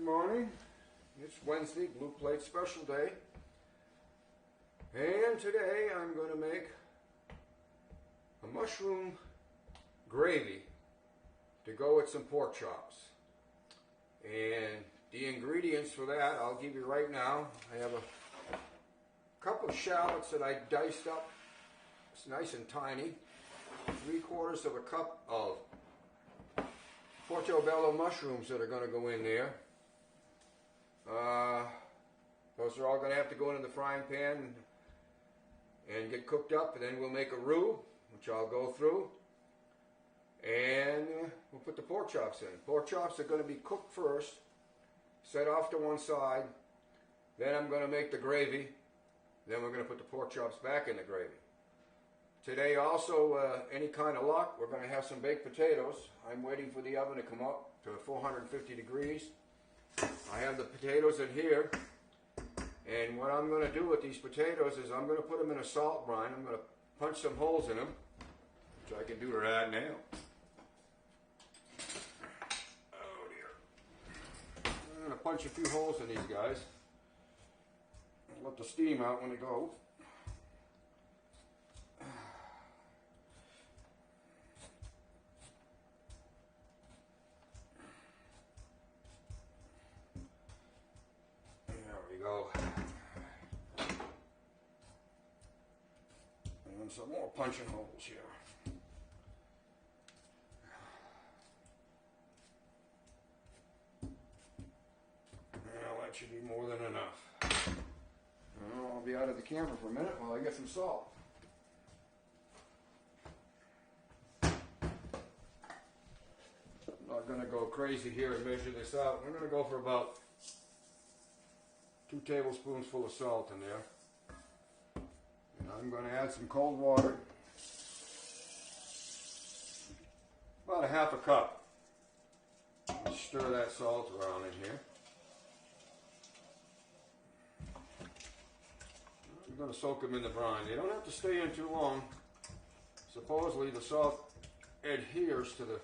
morning. It's Wednesday, Blue Plate Special Day. And today I'm going to make a mushroom gravy to go with some pork chops. And the ingredients for that I'll give you right now. I have a couple of shallots that I diced up. It's nice and tiny. 3/4 of a cup of portobello mushrooms that are going to go in there. Those are all going to have to go into the frying pan and get cooked up, and then we'll make a roux, which I'll go through, and we'll put the pork chops in. Pork chops are going to be cooked first, set off to one side, then I'm going to make the gravy, then we're going to put the pork chops back in the gravy. Today also, any kind of luck, we're going to have some baked potatoes. I'm waiting for the oven to come up to 450 degrees. I have the potatoes in here, and what I'm going to do with these potatoes is I'm going to put them in a salt brine. I'm going to punch some holes in them, which I can do right now. Oh dear. I'm going to punch a few holes in these guys and let the steam out when they go. Go. And some more punching holes here. Well, that should be more than enough. Well, I'll be out of the camera for a minute while I get some salt. I'm not going to go crazy here and measure this out. I'm going to go for about 2 tablespoons full of salt in there. And I'm going to add some cold water. About a half a cup. Stir that salt around in here. I'm going to soak them in the brine. They don't have to stay in too long. Supposedly the salt adheres to the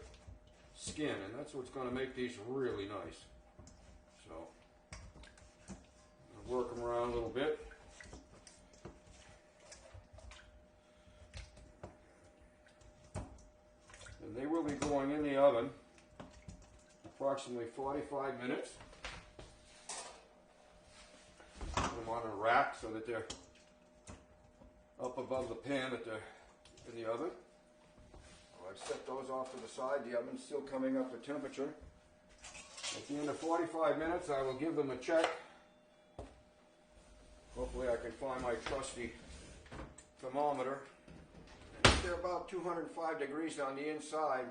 skin, and that's what's going to make these really nice. So work them around a little bit. And they will be going in the oven approximately 45 minutes. Put them on a rack so that they're up above the pan that they're in the oven. Well, I've set those off to the side. The oven's still coming up to temperature. At the end of 45 minutes, I will give them a check. Hopefully I can find my trusty thermometer. And if they're about 205 degrees on the inside,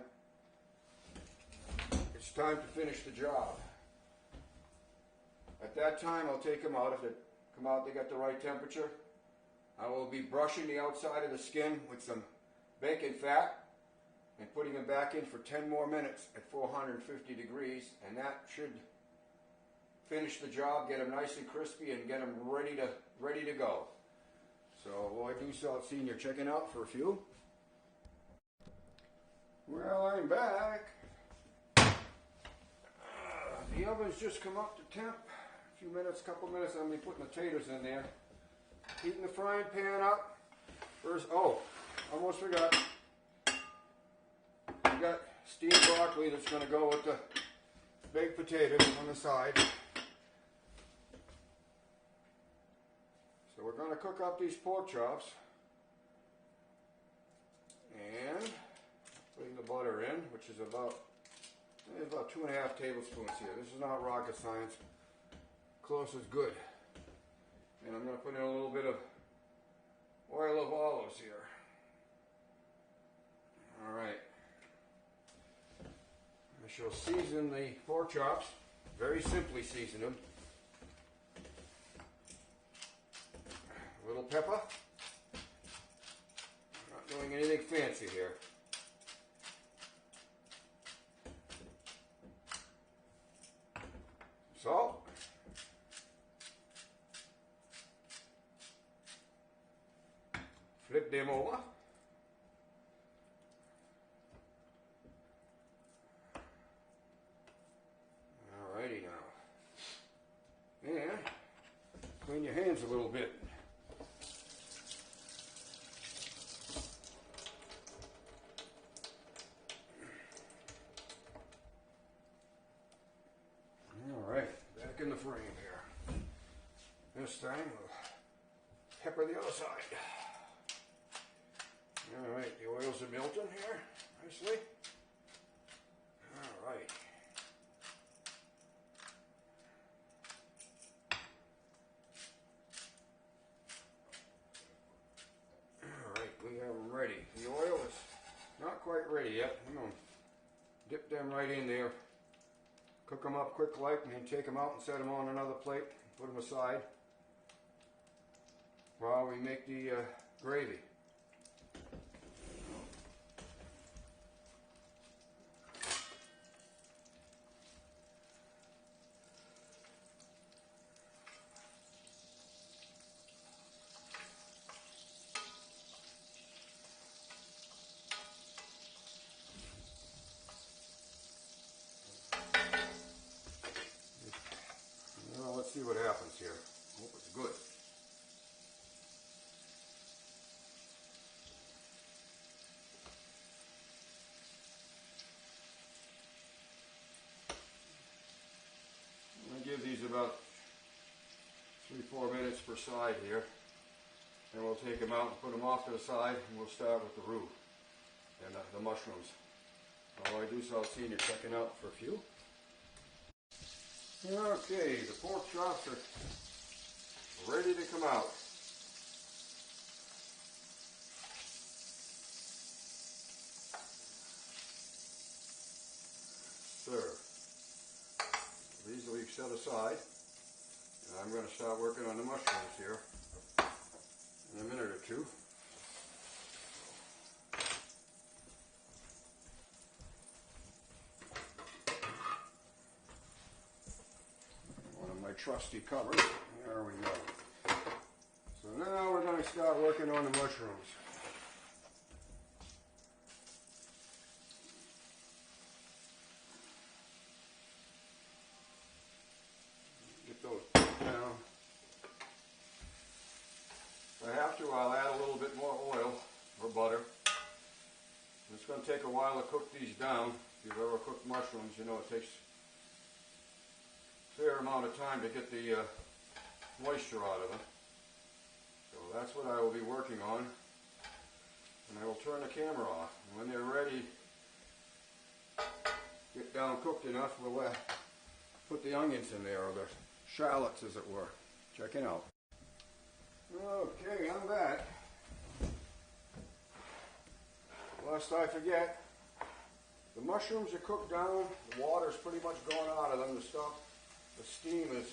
it's time to finish the job. At that time, I'll take them out. If they come out, they got the right temperature. I will be brushing the outside of the skin with some bacon fat and putting them back in for 10 more minutes at 450 degrees, and that should finish the job, get them nice and crispy, and get them ready to go. So while I do so, I've seen you're checking out for a few. Well, I'm back. The oven's just come up to temp. A few minutes, couple minutes, I'm going to be putting the potatoes in there. Heating the frying pan up. First, oh, almost forgot. We got steamed broccoli that's going to go with the baked potatoes on the side. So we're going to cook up these pork chops, and putting the butter in, which is about 2.5 tablespoons here. This is not rocket science. Close is good. And I'm going to put in a little bit of oil of olives here. All right. I shall season the pork chops. Very simply season them. A little pepper. I'm not doing anything fancy here. Salt. Flip them over. Alrighty now. bit. All right, back in the frame here. This time we'll pepper the other side. All right, the oils are melting here nicely. All right. All right, we have them ready. The oil is not quite ready yet. I'm going to dip them right in there. Cook them up quick like, and then take them out and set them on another plate. Put them aside while we make the gravy. Well, let's see what happens here. Hope it's good. I'm going to give these about 3-4 minutes per side here. And we'll take them out and put them off to the side, and we'll start with the roux and the mushrooms. While I do so, I'll see you checking out for a few. Okay, the pork chops are ready to come out. Serve. These will be set aside, and I'm going to start working on the mushrooms here in a minute or two. One of my trusty covers. There we go. So now we're going to start working on the mushrooms. Get those down. If I have to, I'll add a little bit more oil or butter. It's going to take a while to cook these down. If you've ever cooked mushrooms, you know it takes a fair amount of time to get the moisture out of them. So that's what I will be working on. And I will turn the camera off. And when they're ready, get down cooked enough, we'll put the onions in there, or the shallots as it were. Check it out. Okay, I'm back. Lest I forget, the mushrooms are cooked down, the water's pretty much gone out of them, the steam is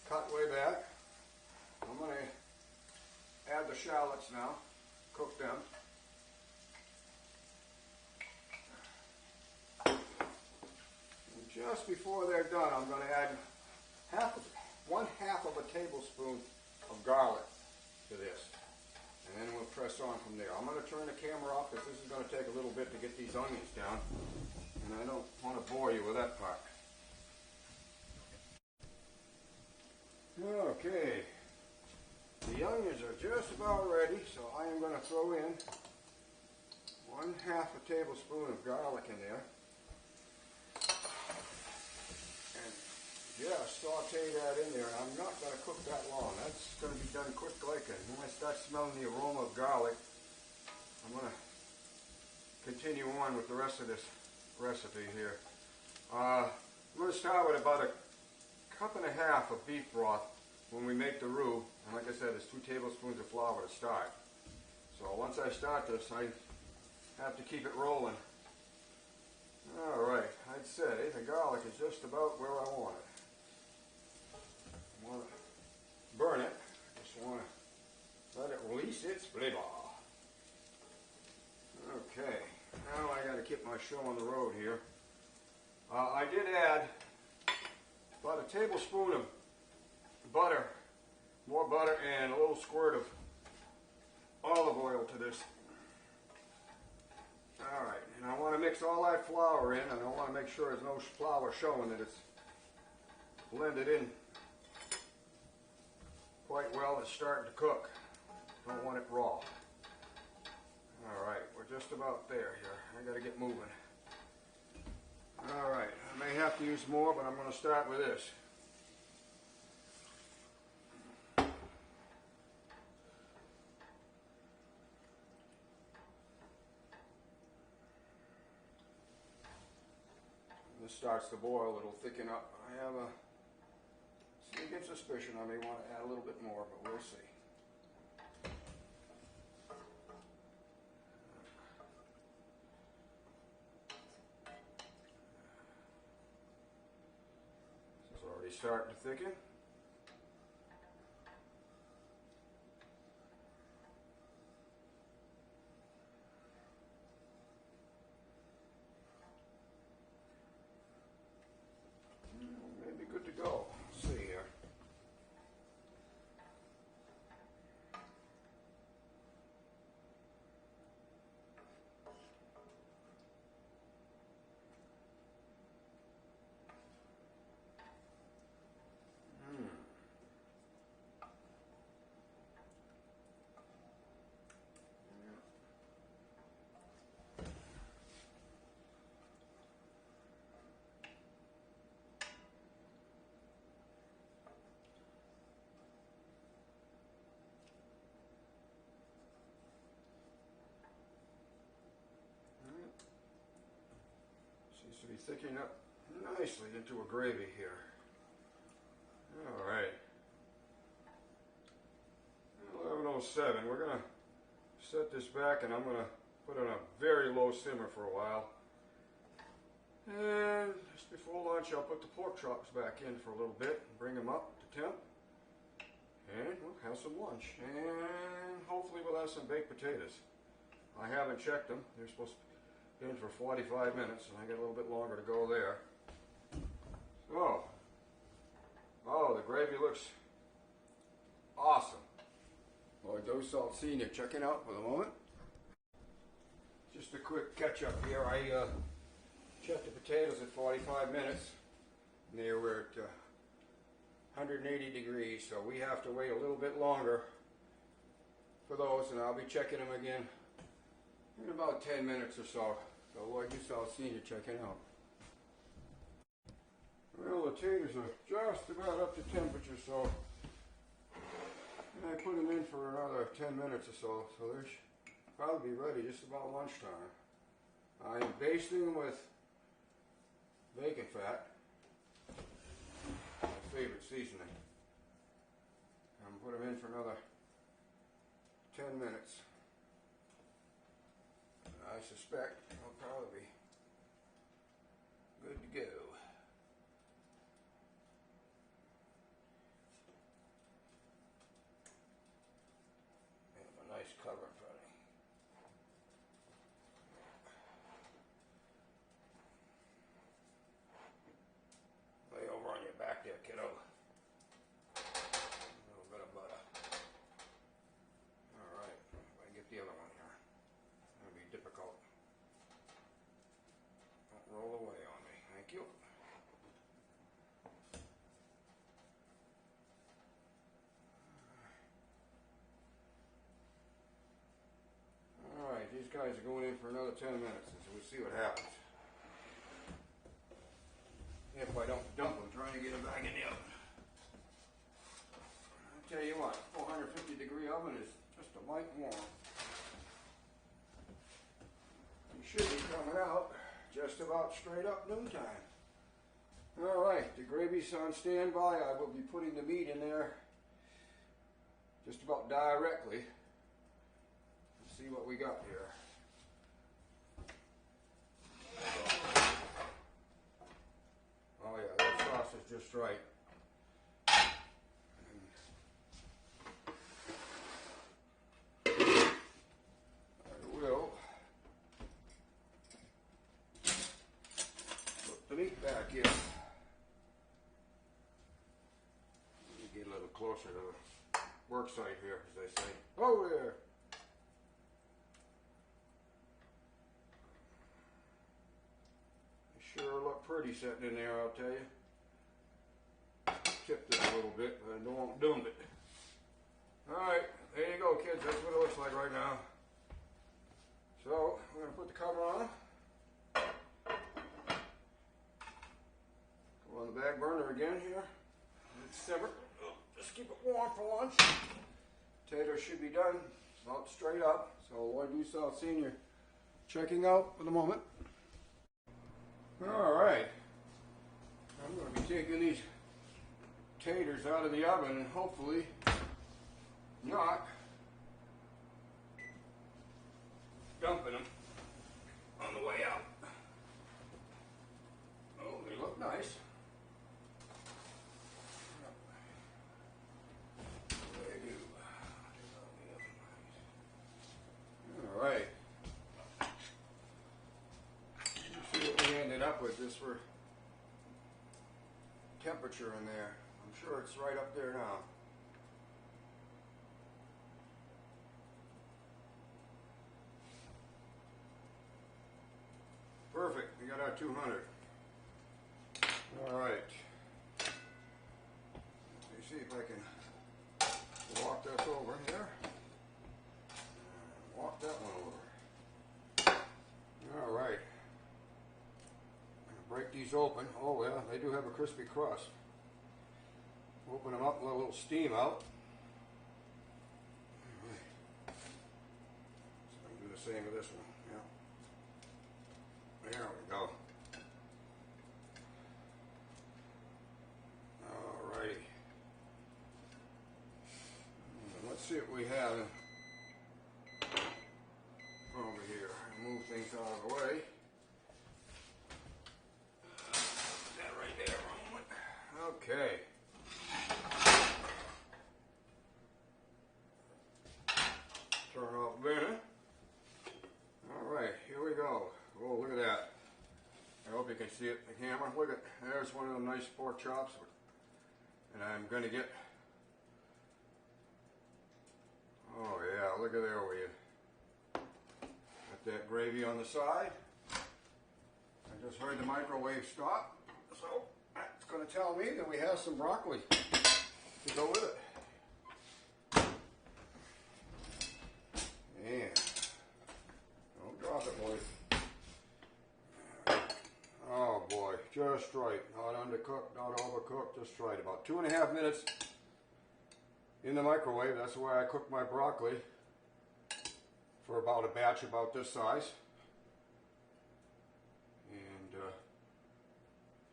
cut way back. I'm going to add the shallots now, cook them. And just before they're done, I'm going to add 1/2 of a tablespoon of garlic to this. And then we'll press on from there. I'm going to turn the camera off because this is going to take a little bit to get these onions down. And I don't want to bore you with that part. Okay. The onions are just about ready, so I am going to throw in 1/2 a tablespoon of garlic in there. And just saute that in there. I'm not going to cook that long. That's going to be done quick like it. When I start smelling the aroma of garlic, I'm going to continue on with the rest of this recipe here. I'm going to start with about 1.5 cups of beef broth when we make the roux. And like I said, it's 2 tablespoons of flour to start. So once I start this, I have to keep it rolling. Alright, I'd say the garlic is just about where I want it. I want to burn it. I just want to let it release its flavor. Okay, now I got to keep my show on the road here. I did add about 1 tablespoon of butter, more butter, and a little squirt of olive oil to this. Alright, and I want to mix all that flour in, and I want to make sure there's no flour showing, that it's blended in quite well. It's starting to cook. Don't want it raw. Alright, we're just about there here. I gotta get moving. Alright, I may have to use more, but I'm going to start with this. This starts to boil, it'll thicken up. I have a sneaking suspicion I may want to add a little bit more, but we'll see. This is already starting to thicken. Maybe good to go. Let's see here. Seems to be thickening up nicely into a gravy here. Alright. 11:07. We're going to set this back and I'm going to put it on a very low simmer for a while. And just before lunch I'll put the pork chops back in for a little bit and bring them up to temp. And we'll have some lunch. And hopefully we'll have some baked potatoes. I haven't checked them. They're supposed to be in for 45 minutes and I got a little bit longer to go there. Oh, the gravy looks awesome. Well, Roux Salsina checking out for the moment. Just a quick catch up here. I checked the potatoes at 45 minutes and they were at 180 degrees, so we have to wait a little bit longer for those, and I'll be checking them again in about 10 minutes or so. So Roux Salsina checking out. Well, the potatoes are just about up to temperature, so I put them in for another 10 minutes or so, so they should probably be ready just about lunchtime. I am basting them with bacon fat, my favorite seasoning. I'm put them in for another 10 minutes. I suspect they'll probably be good to go. Nice cover in front of me. Lay over on your back there, kiddo. A little bit of butter. Alright, if I can get the other one here. That'll be difficult. Don't roll away on me. Thank you. These guys are going in for another 10 minutes, so we'll see what happens. If I don't dump them, trying to get them back in the oven. I'll tell you what, 450 degree oven is just a light warm. You should be coming out just about straight up noontime. Alright, the gravy's on standby. I will be putting the meat in there just about directly. See what we got here. Oh yeah, that sauce is just right. I will put the meat back in. Let me get a little closer to the work site here, as they say. Oh there! Sure look pretty sitting in there, I'll tell you. Tip this a little bit, but I don't dump it. kids, that's what it looks like right now. So, we're going to put the cover on. Go on the back burner again here. It's simmer. Just keep it warm for lunch. Potatoes should be done about straight up. So, Lloyd South Senior checking out for the moment. Alright. I'm going to be taking these taters out of the oven and hopefully not dumping them on the way out. Oh, they look nice. They do. Alright. See what we ended up with just for temperature in there. I'm sure it's right up there now. Perfect, we got our 200. Alright. Let me see if I can walk this over here. Walk that one over. Alright. Break these open. Oh yeah, they do have a crispy crust. Open them up, let a little steam out. Right. So I can do the same with this one. Yeah. There we go. Alrighty. Let's see what we have over here. Move things out of the way. Okay. Turn off burner. Alright, here we go. Oh, look at that. I hope you can see it in the camera. Look at, there's one of them nice pork chops. And I'm going to get, oh yeah, look at there where you got that gravy on the side. I just heard the microwave stop. So, it's going to tell me that we have some broccoli to go with it. And don't drop it, boys. Oh boy, just right. Not undercooked, not overcooked, just right. About 2.5 minutes in the microwave. That's the way I cook my broccoli for about a batch about this size.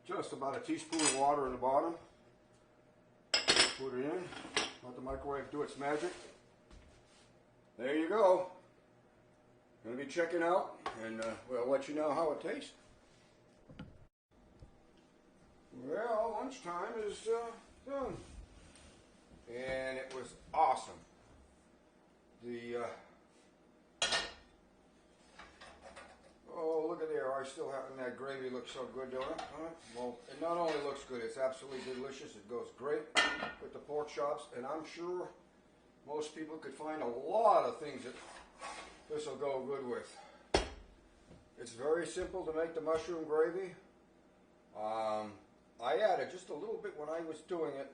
Just about a teaspoon of water in the bottom. Put it in. Let the microwave do its magic. There you go. Going to be checking out, and we'll let you know how it tastes. Well, lunchtime is done, and it was awesome. The oh, look at there, I still have, and that gravy looks so good, don't it? Well, it not only looks good, it's absolutely delicious. It goes great with the pork chops, and I'm sure most people could find a lot of things that this will go good with. It's very simple to make the mushroom gravy. I added just a little bit when I was doing it.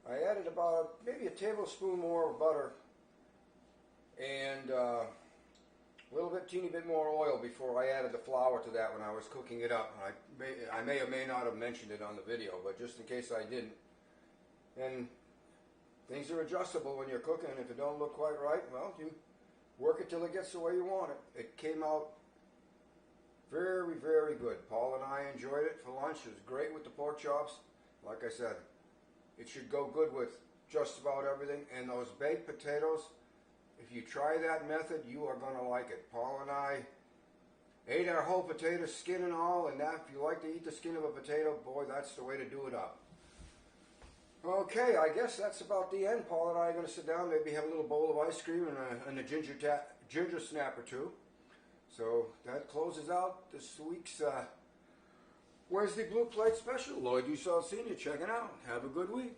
I added about maybe a tablespoon more of butter and a little bit, teeny bit more oil before I added the flour to that when I was cooking it up. I may or may not have mentioned it on the video, but just in case I didn't. And things are adjustable when you're cooking. If it don't look quite right, well, you work it till it gets the way you want it. It came out very, very good. Paul and I enjoyed it for lunch. It was great with the pork chops. Like I said, it should go good with just about everything. And those baked potatoes, if you try that method, you are going to like it. Paul and I ate our whole potato, skin and all, and that, if you like to eat the skin of a potato, boy, that's the way to do it up. Okay, I guess that's about the end. Paul and I are going to sit down, maybe have a little bowl of ice cream and a ginger snap or two. So that closes out this week's Wednesday Blue Plate Special. Lloyd South Senior checking out. Have a good week.